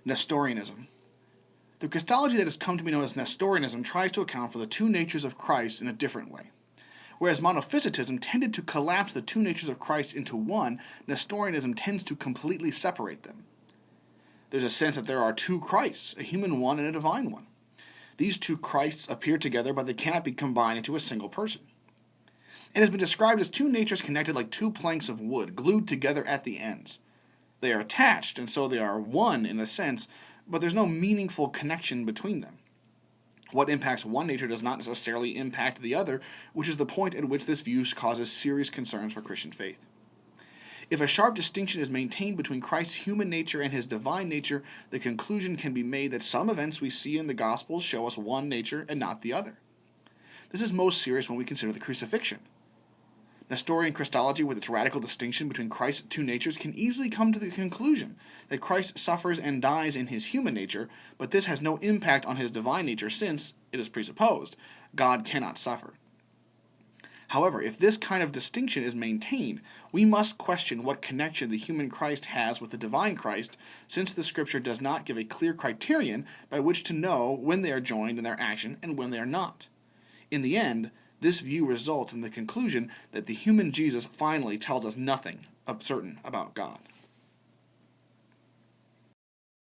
Nestorianism. The Christology that has come to be known as Nestorianism tries to account for the two natures of Christ in a different way. Whereas monophysitism tended to collapse the two natures of Christ into one, Nestorianism tends to completely separate them. There's a sense that there are two Christs, a human one and a divine one. These two Christs appear together, but they cannot be combined into a single person. It has been described as two natures connected like two planks of wood, glued together at the ends. They are attached, and so they are one in a sense, but there's no meaningful connection between them. What impacts one nature does not necessarily impact the other, which is the point at which this view causes serious concerns for Christian faith. If a sharp distinction is maintained between Christ's human nature and his divine nature, the conclusion can be made that some events we see in the Gospels show us one nature and not the other. This is most serious when we consider the crucifixion. Nestorian Christology, with its radical distinction between Christ's two natures, can easily come to the conclusion that Christ suffers and dies in his human nature, but this has no impact on his divine nature since, it is presupposed, God cannot suffer. However, if this kind of distinction is maintained, we must question what connection the human Christ has with the divine Christ, since the Scripture does not give a clear criterion by which to know when they are joined in their action and when they are not. In the end, this view results in the conclusion that the human Jesus finally tells us nothing certain about God.